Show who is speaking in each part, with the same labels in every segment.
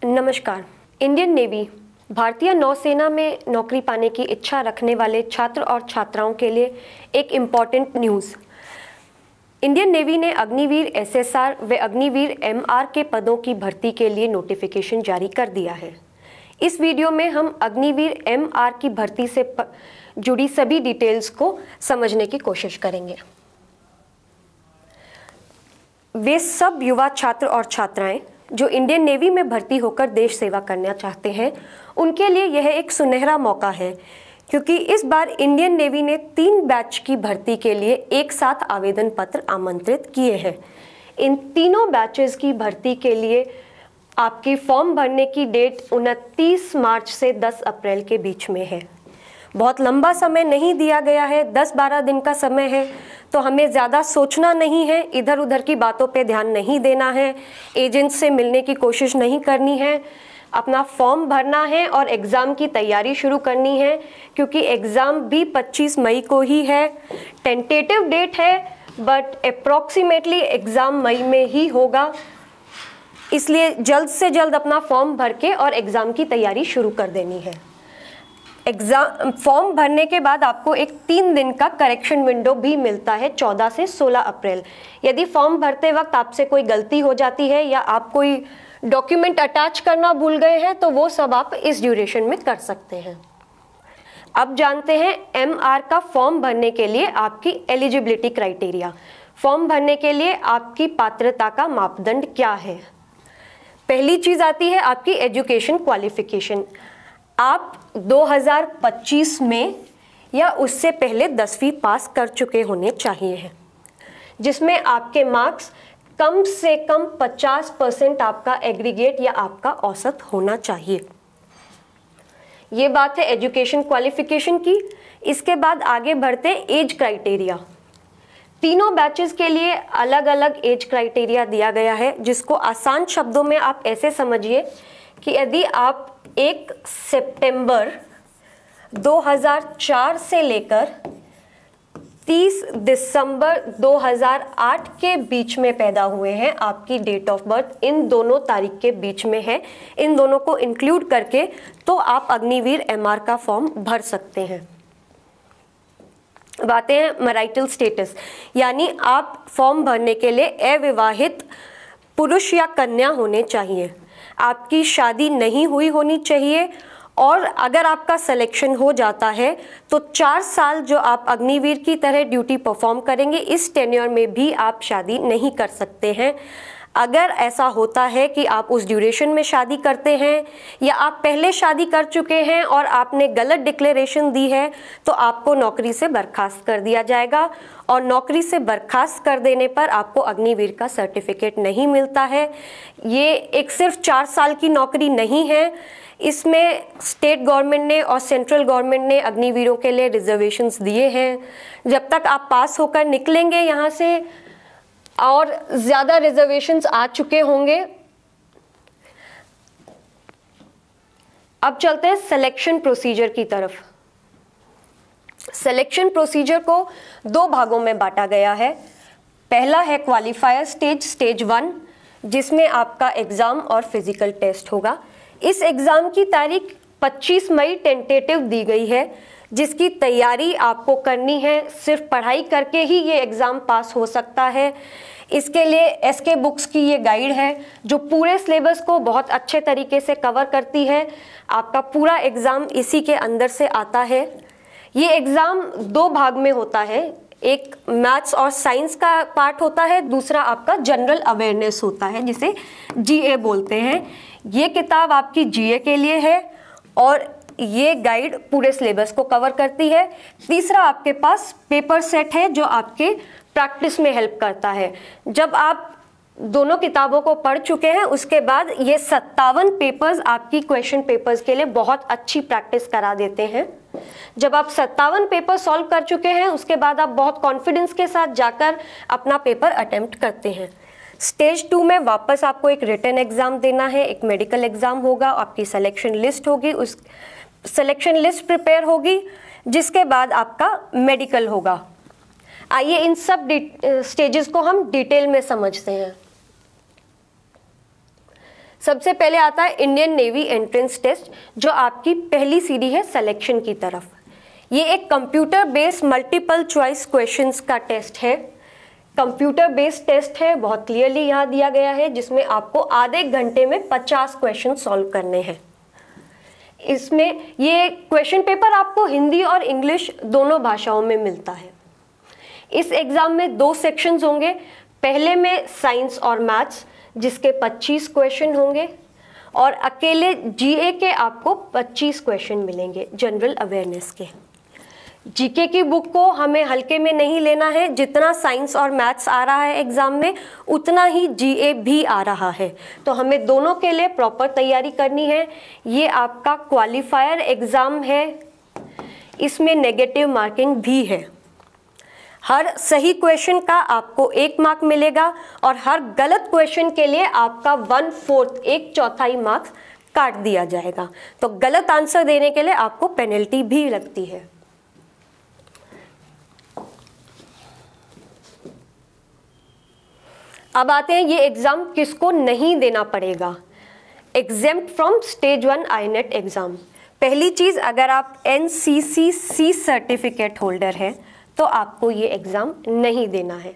Speaker 1: नमस्कार। Indian navy भारतीय नौसेना में नौकरी पाने की इच्छा रखने वाले छात्र और छात्राओं के लिए एक इम्पॉर्टेंट न्यूज़। इंडियन नेवी ने अग्निवीर एसएसआर व अग्निवीर एमआर के पदों की भर्ती के लिए नोटिफिकेशन जारी कर दिया है। इस वीडियो में हम अग्निवीर एमआर की भर्ती से जुड़ी सभी डिटेल्स को समझने की कोशिश करेंगे। वे सब युवा छात्र और छात्राएं जो इंडियन नेवी में भर्ती होकर देश सेवा करना चाहते हैं, उनके लिए यह एक सुनहरा मौका है, क्योंकि इस बार इंडियन नेवी ने 3 बैच की भर्ती के लिए एक साथ आवेदन पत्र आमंत्रित किए हैं। इन तीनों बैचेस की भर्ती के लिए आपकी फॉर्म भरने की डेट 29 मार्च से 10 अप्रैल के बीच में है। बहुत लंबा समय नहीं दिया गया है, 10-12 दिन का समय है, तो हमें ज़्यादा सोचना नहीं है, इधर उधर की बातों पे ध्यान नहीं देना है, एजेंट से मिलने की कोशिश नहीं करनी है, अपना फॉर्म भरना है और एग्ज़ाम की तैयारी शुरू करनी है, क्योंकि एग्ज़ाम भी 25 मई को ही है। टेंटेटिव डेट है, बट अप्रॉक्सीमेटली एग्ज़ाम मई में ही होगा, इसलिए जल्द से जल्द अपना फॉर्म भर के और एग्ज़ाम की तैयारी शुरू कर देनी है। एग्ज़ाम फॉर्म भरने के बाद आपको एक 3 दिन का करेक्शन विंडो भी मिलता है, 14 से 16 अप्रैल। यदि फॉर्म भरते वक्त आपसे कोई गलती हो जाती है या आप कोई डॉक्यूमेंट अटैच करना भूल गए हैं, तो वो सब आप इस ड्यूरेशन में कर सकते हैं। अब जानते हैं एमआर का फॉर्म भरने के लिए आपकी एलिजिबिलिटी क्राइटेरिया। फॉर्म भरने के लिए आपकी पात्रता का मापदंड क्या है। पहली चीज़ आती है आपकी एजुकेशन क्वालिफिकेशन। आप 2025 में या उससे पहले 10वीं पास कर चुके होने चाहिए हैं, जिसमें आपके मार्क्स कम से कम 50% आपका एग्रीगेट या आपका औसत होना चाहिए। ये बात है एजुकेशन क्वालिफिकेशन की। इसके बाद आगे बढ़ते एज क्राइटेरिया। तीनों बैचेस के लिए अलग अलग एज क्राइटेरिया दिया गया है, जिसको आसान शब्दों में आप ऐसे समझिए कि यदि आप 1 सितंबर 2004 से लेकर 30 दिसंबर 2008 के बीच में पैदा हुए हैं, आपकी डेट ऑफ बर्थ इन दोनों तारीख के बीच में है, इन दोनों को इंक्लूड करके तो आप अग्निवीर एमआर का फॉर्म भर सकते हैं। बातें हैं मैरिटल स्टेटस, यानी आप फॉर्म भरने के लिए अविवाहित पुरुष या कन्या होने चाहिए, आपकी शादी नहीं हुई होनी चाहिए, और अगर आपका सिलेक्शन हो जाता है तो 4 साल जो आप अग्निवीर की तरह ड्यूटी परफॉर्म करेंगे, इस टेन्योर में भी आप शादी नहीं कर सकते हैं। अगर ऐसा होता है कि आप उस ड्यूरेशन में शादी करते हैं या आप पहले शादी कर चुके हैं और आपने गलत डिक्लेरेशन दी है, तो आपको नौकरी से बर्खास्त कर दिया जाएगा, और नौकरी से बर्खास्त कर देने पर आपको अग्निवीर का सर्टिफिकेट नहीं मिलता है। ये एक सिर्फ 4 साल की नौकरी नहीं है, इसमें स्टेट गवर्नमेंट ने और सेंट्रल गवर्नमेंट ने अग्निवीरों के लिए रिजर्वेशंस दिए हैं। जब तक आप पास होकर निकलेंगे यहाँ से, और ज़्यादा रिजर्वेशंस आ चुके होंगे। अब चलते हैं सिलेक्शन प्रोसीजर की तरफ। सिलेक्शन प्रोसीजर को 2 भागों में बांटा गया है। पहला है क्वालिफायर स्टेज, स्टेज 1, जिसमें आपका एग्ज़ाम और फिजिकल टेस्ट होगा। इस एग्ज़ाम की तारीख 25 मई टेंटेटिव दी गई है, जिसकी तैयारी आपको करनी है। सिर्फ पढ़ाई करके ही ये एग्ज़ाम पास हो सकता है। इसके लिए एसके बुक्स की ये गाइड है, जो पूरे सिलेबस को बहुत अच्छे तरीके से कवर करती है। आपका पूरा एग्ज़ाम इसी के अंदर से आता है। ये एग्ज़ाम 2 भाग में होता है, एक मैथ्स और साइंस का पार्ट होता है, दूसरा आपका जनरल अवेयरनेस होता है, जिसे जीए बोलते हैं। ये किताब आपकी जीए के लिए है और ये गाइड पूरे सिलेबस को कवर करती है। तीसरा आपके पास पेपर सेट है, जो आपके प्रैक्टिस में हेल्प करता है। जब आप दोनों किताबों को पढ़ चुके हैं, उसके बाद ये 57 पेपर्स आपकी क्वेश्चन पेपर्स के लिए बहुत अच्छी प्रैक्टिस करा देते हैं। जब आप 57 पेपर सॉल्व कर चुके हैं, उसके बाद आप बहुत कॉन्फिडेंस के साथ जाकर अपना पेपर अटेम्प्ट करते हैं। स्टेज 2 में वापस आपको एक रिटन एग्ज़ाम देना है, एक मेडिकल एग्ज़ाम होगा, आपकी सिलेक्शन लिस्ट होगी, उस सिलेक्शन लिस्ट प्रिपेयर होगी, जिसके बाद आपका मेडिकल होगा। आइए इन सब स्टेजेस को हम डिटेल में समझते हैं। सबसे पहले आता है इंडियन नेवी एंट्रेंस टेस्ट, जो आपकी पहली सीढ़ी है सिलेक्शन की तरफ। ये एक computer based multiple choice questions का टेस्ट है। कंप्यूटर बेस्ड टेस्ट है, बहुत क्लियरली यहाँ दिया गया है, जिसमें आपको आधे घंटे में 50 क्वेश्चन सॉल्व करने हैं। इसमें ये क्वेश्चन पेपर आपको हिंदी और इंग्लिश दोनों भाषाओं में मिलता है। इस एग्ज़ाम में 2 सेक्शंस होंगे। पहले में साइंस और मैथ्स, जिसके 25 क्वेश्चन होंगे, और अकेले जीए के आपको 25 क्वेश्चन मिलेंगे, जनरल अवेयरनेस के। जीके की बुक को हमें हल्के में नहीं लेना है। जितना साइंस और मैथ्स आ रहा है एग्ज़ाम में, उतना ही जीए भी आ रहा है, तो हमें दोनों के लिए प्रॉपर तैयारी करनी है। ये आपका क्वालिफायर एग्ज़ाम है, इसमें नेगेटिव मार्किंग भी है। हर सही क्वेश्चन का आपको 1 मार्क मिलेगा और हर गलत क्वेश्चन के लिए आपका 1/4 1/4 मार्क्स काट दिया जाएगा। तो गलत आंसर देने के लिए आपको पेनल्टी भी लगती है। अब आते हैं ये एग्ज़ाम किसको नहीं देना पड़ेगा। Exempt from stage 1 INET exam. पहली चीज़, अगर आप NCCC सर्टिफिकेट होल्डर हैं तो आपको ये एग्ज़ाम नहीं देना है।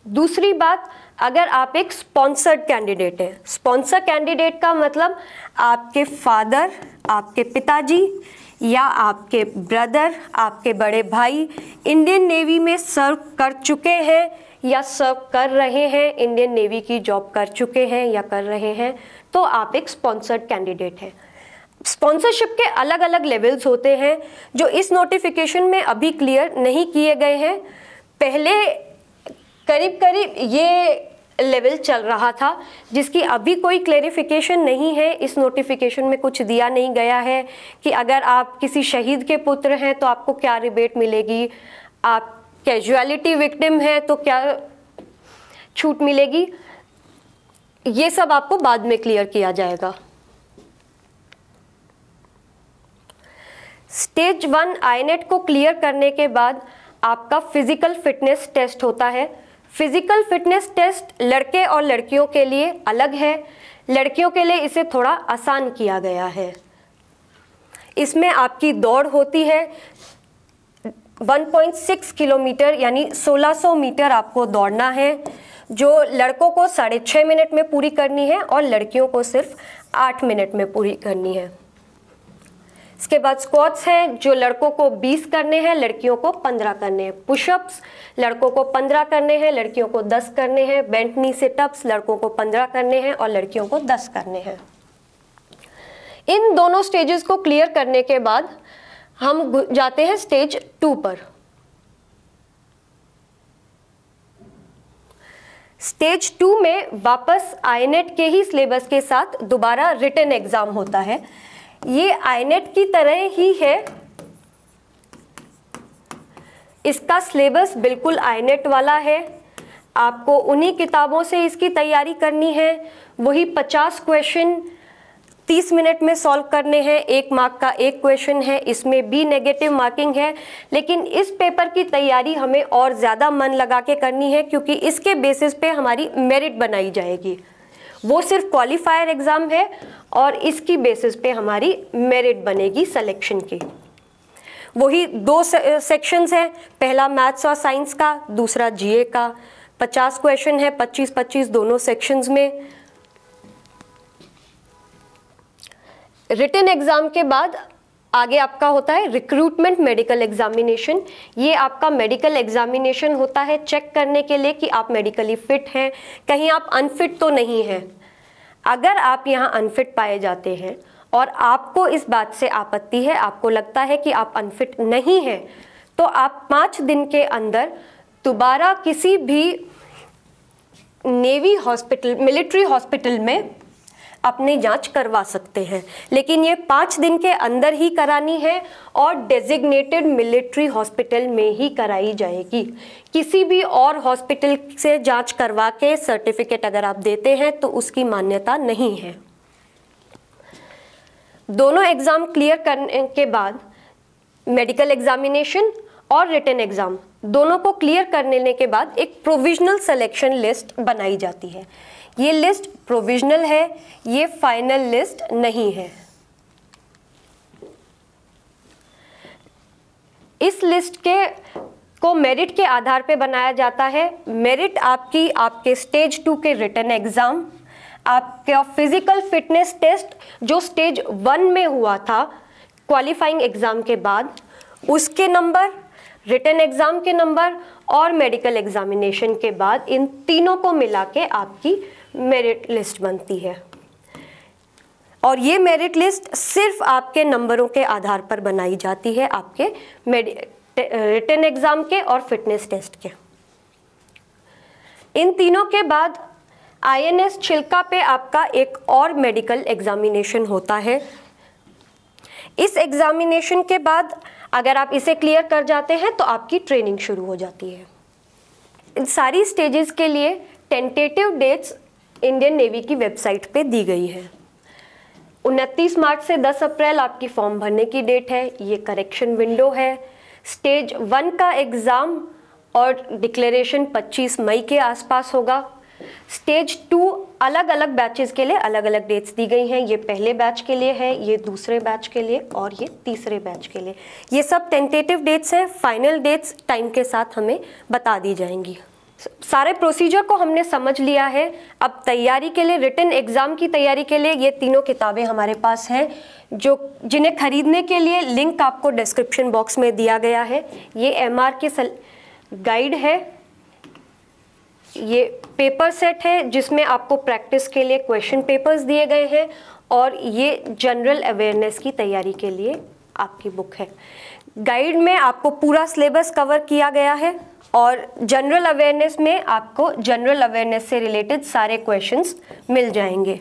Speaker 1: दूसरी बात, अगर आप एक स्पॉन्सर्ड कैंडिडेट हैं, स्पॉन्सर कैंडिडेट का मतलब आपके फादर, आपके पिताजी या आपके ब्रदर, आपके बड़े भाई इंडियन नेवी में सर्व कर चुके हैं या सर्व कर रहे हैं, इंडियन नेवी की जॉब कर चुके हैं या कर रहे हैं, तो आप एक स्पॉन्सर्ड कैंडिडेट हैं। स्पॉन्सरशिप के अलग अलग लेवल्स होते हैं जो इस नोटिफिकेशन में अभी क्लियर नहीं किए गए हैं। पहले करीब करीब ये लेवल चल रहा था, जिसकी अभी कोई क्लेरिफिकेशन नहीं है। इस नोटिफिकेशन में कुछ दिया नहीं गया है कि अगर आप किसी शहीद के पुत्र हैं तो आपको क्या रिबेट मिलेगी, आप कैजुअलिटी विक्टिम है तो क्या छूट मिलेगी। ये सब आपको बाद में क्लियर किया जाएगा। स्टेज 1 आईनेट को क्लियर करने के बाद आपका फिजिकल फिटनेस टेस्ट होता है। फिजिकल फिटनेस टेस्ट लड़के और लड़कियों के लिए अलग है। लड़कियों के लिए इसे थोड़ा आसान किया गया है। इसमें आपकी दौड़ होती है 1.6 किलोमीटर यानी 1600 मीटर आपको दौड़ना है, जो लड़कों को 6.5 मिनट में पूरी करनी है और लड़कियों को सिर्फ 8 मिनट में पूरी करनी है। इसके बाद स्क्वाट्स हैं, जो लड़कों को 20 करने हैं, लड़कियों को 15 करने हैं। पुशअप्स लड़कों को 15 करने हैं, लड़कियों को 10 करने हैं। बेंट नी सिटअप्स लड़कों को 15 करने हैं और लड़कियों को 10 करने हैं। इन दोनों स्टेजेस को क्लियर करने के बाद हम जाते हैं स्टेज 2 पर। स्टेज 2 में वापस आईनेट के ही सिलेबस के साथ दोबारा रिटन एग्जाम होता है। ये आईनेट की तरह ही है, इसका सिलेबस बिल्कुल आईनेट वाला है। आपको उन्हीं किताबों से इसकी तैयारी करनी है। वही 50 क्वेश्चन 30 मिनट में सॉल्व करने हैं। 1 मार्क का 1 क्वेश्चन है, इसमें भी नेगेटिव मार्किंग है। लेकिन इस पेपर की तैयारी हमें और ज़्यादा मन लगा के करनी है, क्योंकि इसके बेसिस पे हमारी मेरिट बनाई जाएगी। वो सिर्फ क्वालिफायर एग्ज़ाम है और इसकी बेसिस पे हमारी मेरिट बनेगी सिलेक्शन की। वही 2 सेक्शंस हैं, पहला मैथ्स और साइंस का, दूसरा जीए का। 50 क्वेश्चन है, 25-25 दोनों सेक्शंस में। रिटन एग्ज़ाम के बाद आगे आपका होता है रिक्रूटमेंट मेडिकल एग्जामिनेशन। ये आपका मेडिकल एग्जामिनेशन होता है चेक करने के लिए कि आप मेडिकली फिट हैं, कहीं आप अनफिट तो नहीं हैं। अगर आप यहाँ अनफिट पाए जाते हैं और आपको इस बात से आपत्ति है, आपको लगता है कि आप अनफिट नहीं हैं, तो आप 5 दिन के अंदर दोबारा किसी भी नेवी हॉस्पिटल, मिलिट्री हॉस्पिटल में अपनी जांच करवा सकते हैं। लेकिन ये 5 दिन के अंदर ही करानी है और डेजिग्नेटेड मिलिट्री हॉस्पिटल में ही कराई जाएगी। किसी भी और हॉस्पिटल से जांच करवा के सर्टिफिकेट अगर आप देते हैं तो उसकी मान्यता नहीं है। दोनों एग्ज़ाम क्लियर करने के बाद मेडिकल एग्जामिनेशन और रिटन एग्ज़ाम दोनों को क्लियर कर लेने के बाद एक प्रोविजनल सिलेक्शन लिस्ट बनाई जाती है। ये लिस्ट प्रोविजनल है, ये फाइनल लिस्ट नहीं है। इस लिस्ट को मेरिट के आधार पे बनाया जाता है। मेरिट आपके स्टेज 2 के रिटन एग्जाम, आपका फिजिकल फिटनेस टेस्ट जो स्टेज 1 में हुआ था क्वालिफाइंग एग्जाम के बाद, उसके नंबर, रिटन एग्जाम के नंबर और मेडिकल एग्जामिनेशन के बाद, इन तीनों को मिला के आपकी मेरिट लिस्ट बनती है। और ये मेरिट लिस्ट सिर्फ आपके नंबरों के आधार पर बनाई जाती है, आपके रिटन एग्जाम के और फिटनेस टेस्ट के। इन तीनों के बाद INS छिल्का पे आपका एक और मेडिकल एग्जामिनेशन होता है। इस एग्जामिनेशन के बाद अगर आप इसे क्लियर कर जाते हैं तो आपकी ट्रेनिंग शुरू हो जाती है। इन सारी स्टेजेस के लिए टेंटेटिव डेट्स इंडियन नेवी की वेबसाइट पे दी गई है। 29 मार्च से 10 अप्रैल आपकी फॉर्म भरने की डेट है, ये करेक्शन विंडो है। स्टेज 1 का एग्ज़ाम और डिक्लेरेशन 25 मई के आसपास होगा। स्टेज 2 अलग अलग बैचेस के लिए अलग अलग डेट्स दी गई हैं। ये पहले बैच के लिए है, ये दूसरे बैच के लिए और ये तीसरे बैच के लिए। ये सब टेंटेटिव डेट्स हैं, फाइनल डेट्स टाइम के साथ हमें बता दी जाएंगी। सारे प्रोसीजर को हमने समझ लिया है। अब तैयारी के लिए, रिटन एग्ज़ाम की तैयारी के लिए ये तीनों किताबें हमारे पास हैं, जिन्हें खरीदने के लिए लिंक आपको डिस्क्रिप्शन बॉक्स में दिया गया है। ये MR के गाइड है, ये पेपर सेट है जिसमें आपको प्रैक्टिस के लिए क्वेश्चन पेपर्स दिए गए हैं, और ये जनरल अवेयरनेस की तैयारी के लिए आपकी बुक है। गाइड में आपको पूरा सिलेबस कवर किया गया है, और जनरल अवेयरनेस में आपको जनरल अवेयरनेस से रिलेटेड सारे क्वेश्चंस मिल जाएंगे।